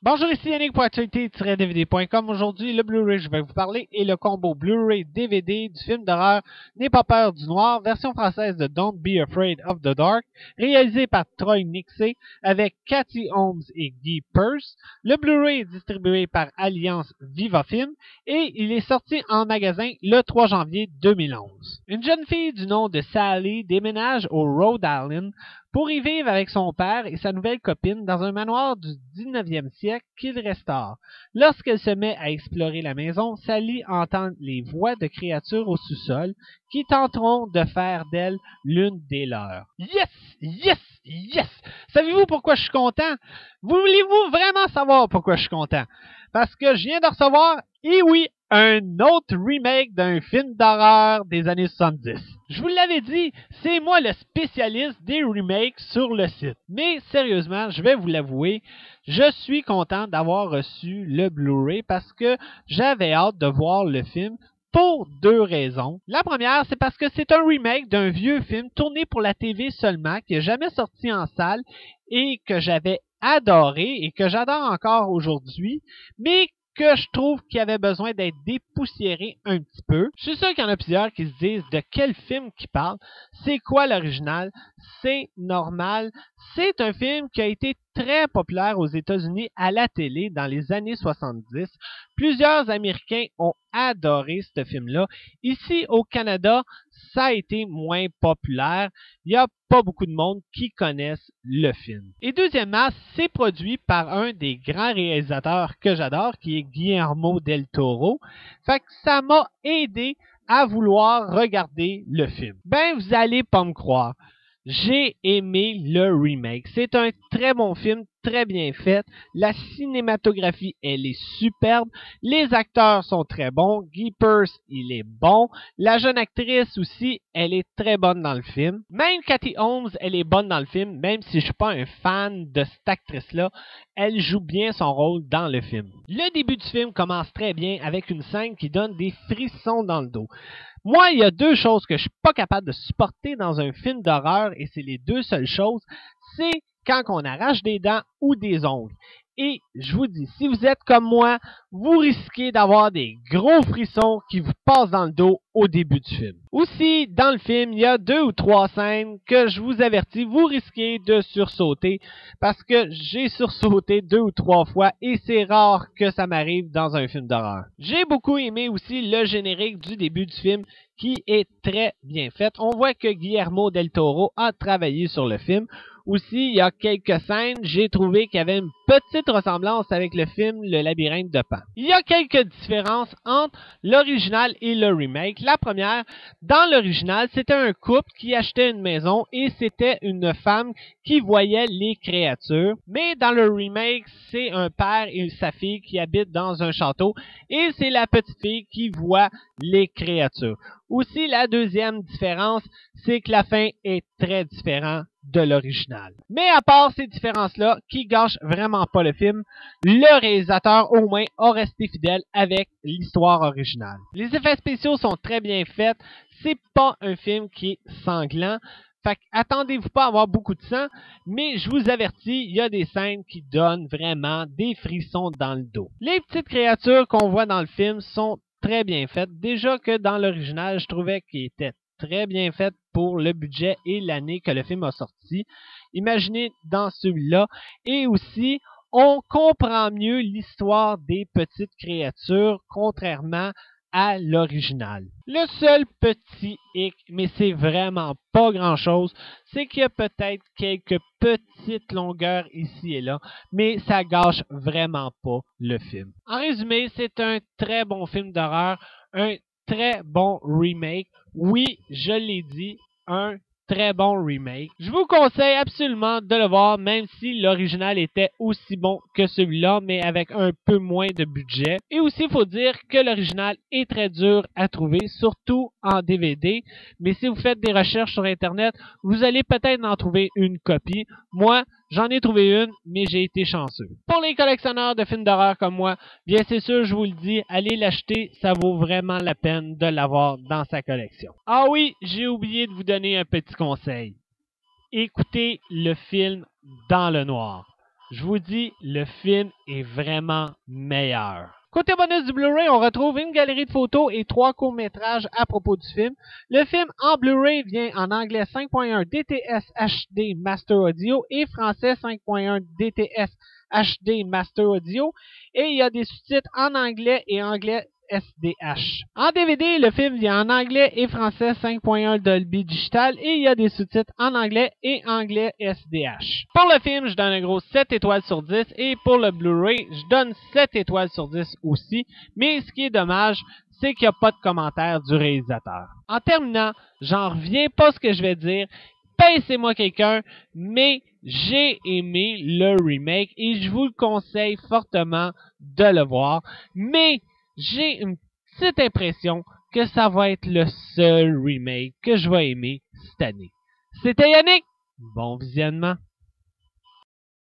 Bonjour, ici Yannick pour actualité-dvd.com. Aujourd'hui, le Blu-ray, je vais vous parler, est le combo Blu-ray DVD du film d'horreur N'aie pas peur du noir, version française de Don't Be Afraid of the Dark, réalisé par Troy Nixey avec Katy Holmes et Guy Pearce. Le Blu-ray est distribué par Alliance Vivafilm et il est sorti en magasin le 3 janvier 2011. Une jeune fille du nom de Sally déménage au Rhode Island pour y vivre avec son père et sa nouvelle copine dans un manoir du 19e siècle qu'il restaure. Lorsqu'elle se met à explorer la maison, Sally entend les voix de créatures au sous-sol qui tenteront de faire d'elle l'une des leurs. Yes! Yes! Yes! Savez-vous pourquoi je suis content? Voulez-vous vraiment savoir pourquoi je suis content? Parce que je viens de recevoir, et oui, un autre remake d'un film d'horreur des années 70. Je vous l'avais dit, c'est moi le spécialiste des remakes sur le site. Mais sérieusement, je vais vous l'avouer, je suis content d'avoir reçu le Blu-ray parce que j'avais hâte de voir le film pour deux raisons. La première, c'est parce que c'est un remake d'un vieux film tourné pour la TV seulement, qui n'est jamais sorti en salle et que j'avais adoré et que j'adore encore aujourd'hui, mais que je trouve qu'il avait besoin d'être dépoussiéré un petit peu. Je suis sûr qu'il y en a plusieurs qui se disent de quel film qu'il parle, c'est quoi l'original, c'est normal. C'est un film qui a été très populaire aux États-Unis à la télé dans les années 70. Plusieurs Américains ont adoré ce film-là. Ici au Canada, ça a été moins populaire. Il n'y a pas beaucoup de monde qui connaissent le film. Et deuxièmement, c'est produit par un des grands réalisateurs que j'adore, qui est Guillermo del Toro. Fait que ça m'a aidé à vouloir regarder le film. Ben, vous allez pas me croire. J'ai aimé le remake. C'est un très bon film, très bien fait. La cinématographie, elle est superbe. Les acteurs sont très bons. Guy Pearce, il est bon. La jeune actrice aussi, elle est très bonne dans le film. Même Katy Holmes, elle est bonne dans le film, même si je suis pas un fan de cette actrice-là. Elle joue bien son rôle dans le film. Le début du film commence très bien avec une scène qui donne des frissons dans le dos. Moi, il y a deux choses que je suis pas capable de supporter dans un film d'horreur, et c'est les deux seules choses, c'est quand on arrache des dents ou des ongles. Et je vous dis, si vous êtes comme moi, vous risquez d'avoir des gros frissons qui vous passent dans le dos au début du film. Aussi, dans le film, il y a 2 ou 3 scènes que je vous avertis, vous risquez de sursauter parce que j'ai sursauté 2 ou 3 fois et c'est rare que ça m'arrive dans un film d'horreur. J'ai beaucoup aimé aussi le générique du début du film qui est très bien fait. On voit que Guillermo del Toro a travaillé sur le film. Aussi, il y a quelques scènes, j'ai trouvé qu'il y avait une petite ressemblance avec le film Le Labyrinthe de Pan. Il y a quelques différences entre l'original et le remake. La première, dans l'original, c'était un couple qui achetait une maison et c'était une femme qui voyait les créatures. Mais dans le remake, c'est un père et sa fille qui habitent dans un château et c'est la petite fille qui voit les créatures. Aussi, la deuxième différence, c'est que la fin est très différente de l'original. Mais à part ces différences-là, qui gâchent vraiment pas le film, le réalisateur au moins a resté fidèle avec l'histoire originale. Les effets spéciaux sont très bien faits. C'est pas un film qui est sanglant. Fait attendez-vous pas à avoir beaucoup de sang, mais je vous avertis, il y a des scènes qui donnent vraiment des frissons dans le dos. Les petites créatures qu'on voit dans le film sont très bien faites. Déjà que dans l'original, je trouvais qu'il était très bien fait pour le budget et l'année que le film a sorti. Imaginez dans celui-là. Et aussi, on comprend mieux l'histoire des petites créatures, contrairement à l'original. Le seul petit hic, mais c'est vraiment pas grand-chose, c'est qu'il y a peut-être quelques petites longueurs ici et là, mais ça gâche vraiment pas le film. En résumé, c'est un très bon film d'horreur, un très bon remake. Oui, je l'ai dit, un très bon remake. Je vous conseille absolument de le voir, même si l'original était aussi bon que celui-là, mais avec un peu moins de budget. Et aussi, il faut dire que l'original est très dur à trouver, surtout en DVD. Mais si vous faites des recherches sur Internet, vous allez peut-être en trouver une copie. Moi, j'en ai trouvé une, mais j'ai été chanceux. Pour les collectionneurs de films d'horreur comme moi, bien c'est sûr, je vous le dis, allez l'acheter, ça vaut vraiment la peine de l'avoir dans sa collection. Ah oui, j'ai oublié de vous donner un petit conseil. Écoutez le film dans le noir. je vous dis, le film est vraiment meilleur. Côté bonus du Blu-ray, on retrouve une galerie de photos et 3 courts-métrages à propos du film. Le film en Blu-ray vient en anglais 5.1 DTS HD Master Audio et français 5.1 DTS HD Master Audio. Et il y a des sous-titres en anglais et anglais SDH. En DVD, le film vient en anglais et français 5.1 Dolby Digital et il y a des sous-titres en anglais et anglais SDH. Pour le film, je donne un gros 7 étoiles sur 10 et pour le Blu-ray, je donne 7 étoiles sur 10 aussi. Mais ce qui est dommage, c'est qu'il n'y a pas de commentaire du réalisateur. En terminant, j'en reviens pas à ce que je vais dire. Pincez-moi quelqu'un, mais j'ai aimé le remake et je vous le conseille fortement de le voir. Mais j'ai une petite impression que ça va être le seul remake que je vais aimer cette année. C'était Yannick, bon visionnement.